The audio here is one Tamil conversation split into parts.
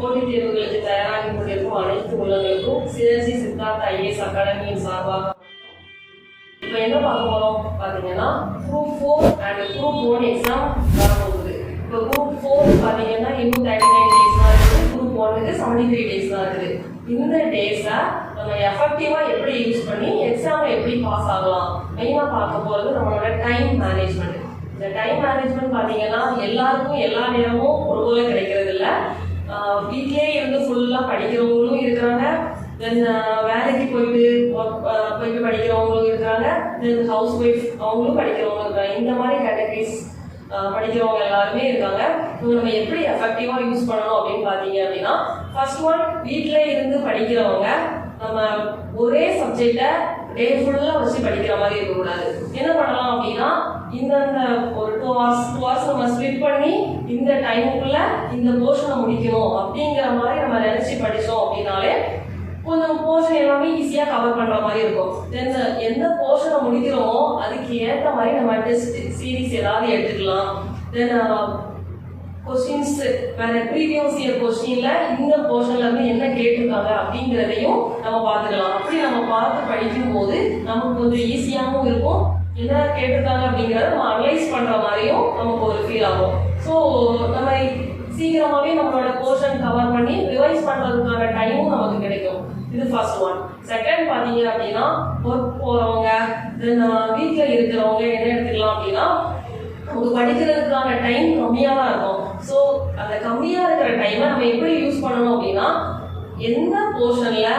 போட்டித் தேர்வுகளுக்கு தயாராகி கொண்டிருக்கும் அனைத்து உள்ளங்களுக்கும் சிஎஸ்சி சித்தார்த் ஐஏஎஸ் அகாடமியின் சார்பாக இப்போ என்ன பார்க்க போகிறோம் பார்த்தீங்கன்னா குரூப் 4 அண்ட் குரூப் 1 எக்ஸாம் வரப்போகுது. இப்போ குரூப் 4 பார்த்தீங்கன்னா இன்னும் 39 டேஸ் தான் இருக்குது. குரூப் 1க்கு 73 டேஸ் தான் இருக்குது. இந்த டேஸை நம்ம எஃபெக்டிவாக எப்படி யூஸ் பண்ணி எக்ஸாமை எப்படி பாஸ் ஆகலாம் மெயினாக பார்க்க போகிறது நம்மளோட டைம் மேனேஜ்மெண்ட். இந்த டைம் மேனேஜ்மெண்ட் பார்த்தீங்கன்னா எல்லாருக்கும் எல்லா நேரமும் ஒரு போல கிடைக்கிறது இல்லை. வீட்லேயே இருந்து ஃபுல்லாக படிக்கிறவங்களும் இருக்கிறாங்க, தென் வேலைக்கு போயிட்டு படிக்கிறவங்களும் இருக்கிறாங்க, தென் ஹவுஸ் ஒய்ஃப் அவங்களும் படிக்கிறவங்களும் இருக்காங்க. இந்த மாதிரி கேட்டகரிஸ் படிக்கிறவங்க எல்லாருமே இருக்காங்க. ஸோ நம்ம எப்படி எஃபெக்டிவாக யூஸ் பண்ணணும் அப்படின்னு பார்த்தீங்க அப்படின்னா, ஃபர்ஸ்ட் ஒன் வீட்டில் இருந்து படிக்கிறவங்க நம்ம ஒரே சப்ஜெக்டை டே ஃபுல்லாக வச்சு படிக்கிற மாதிரி இருக்கக்கூடாது. என்ன பண்ணலாம் அப்படின்னா, இந்தந்த ஒரு 2 hours நம்ம ஸ்பிளிட் பண்ணி இந்த டைமுக்குள்ள இந்த போர்ஷனை முடிக்கணும் அப்படிங்கிற மாதிரி நம்ம நினைச்சு படித்தோம் அப்படின்னாலே கொஞ்சம் போர்ஷன் எல்லாமே ஈஸியாக கவர் பண்ணுற மாதிரி இருக்கும். தென் எந்த போர்ஷனை முடிக்கிறோமோ அதுக்கு ஏற்ற மாதிரி நம்ம டெஸ்ட் சீரீஸ் ஏதாவது எடுத்துக்கலாம். தென் கொஸ்டின்ஸ் வேற ப்ரீவியஸ் இயர் கொஸ்டின்ல இந்த போர்ஷன்ல இருந்து என்ன கேட்டிருக்காங்க அப்படிங்கிறதையும் நம்ம பார்த்துக்கலாம். அப்படி நம்ம பார்த்து படிக்கும் போது நமக்கு கொஞ்சம் ஈஸியாகவும் இருக்கும். என்ன கேட்டிருக்காங்க அப்படிங்கிறத நம்ம அனலைஸ் பண்ற மாதிரியும் நமக்கு ஒரு ஃபீல் ஆகும். ஸோ நம்ம சீக்கிரமாகவே நம்மளோட போர்ஷன் கவர் பண்ணி ரிவைஸ் பண்ணுறதுக்கான டைமும் நமக்கு கிடைக்கும். இது ஃபர்ஸ்ட் ஒன். செகண்ட் பார்த்தீங்க அப்படின்னா, ஒர்க் போகிறவங்க தென் வீட்டில் இருக்கிறவங்க என்ன எடுத்துக்கலாம் அப்படின்னா, நமக்கு படிக்கிறதுக்கான டைம் கம்மியாக தான் இருக்கும். ஸோ அந்த கம்மியாக இருக்கிற டைமை நம்ம எப்படி யூஸ் பண்ணணும் அப்படின்னா, எந்த போர்ஷனில்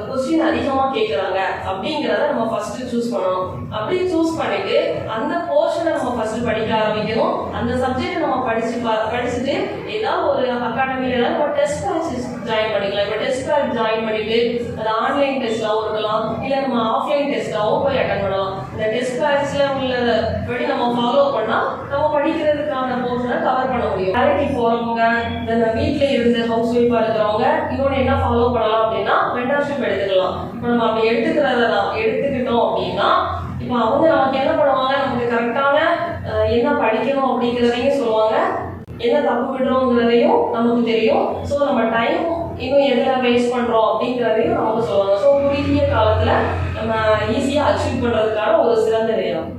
கொஸ்டின் அதிகமாக கேட்குறாங்க அப்படிங்கிறத நம்ம ஃபர்ஸ்ட் சூஸ் பண்ணணும். அப்படி சூஸ் பண்ணிட்டு அந்த போர்ஷனை நம்ம ஃபர்ஸ்ட் படிக்க ஆரம்பிக்கணும். அந்த சப்ஜெக்டை நம்ம படிச்சுட்டு ஏதாவது ஒரு அகாடமியில் ஏதாவது ஒரு டெஸ்ட் பேட்ச் ஜாயின் பண்ணிக்கலாம். இப்போ டெஸ்ட் பேட்ச் ஜாயின் பண்ணிட்டு அது ஆன்லைன் டெஸ்ட்டாகவும் இருக்கலாம், இல்லை நம்ம ஆஃப்லைன் டெஸ்ட்டாகவும் போய் அட்டன் பண்ணலாம். இந்த டெஸ்ட் பேட்ச்சில் உள்ளபடி நம்ம ஃபாலோ பண்ணால் நம்ம படிக்கிறதுக்கான போர்ஷனை கவர் பண்ண முடியும். வேலைக்கு போகிறவங்க இந்த வீட்டில் இருந்து ஹவுஸ் ஒய்ஃபாக இருக்கிறவங்க இன்னொன்று என்ன ஃபாலோ பண்ணலாம் அப்படின்னா, மென்டர்ஷிப் எடுத்துக்கலாம். இப்போ நம்ம அப்படி எடுத்துக்கிட்டோம் அப்படின்னா, இப்போ அவங்க நமக்கு என்ன பண்ணுவாங்க, நமக்கு கரெக்டான என்ன படிக்கணும் அப்படிங்கிறதையும் சொல்லுவாங்க, என்ன தப்பு விடுறோங்கிறதையும் நமக்கு தெரியும். ஸோ நம்ம டைம் இன்னும் எதில் வேஸ்ட் பண்ணுறோம் அப்படிங்கிறதையும் நமக்கு சொல்லுவாங்க. ஸோ குறுகிய காலத்தில் நம்ம ஈஸியாக அச்சீவ் பண்ணுறதுக்கான ஒரு சிறந்த நேரம்.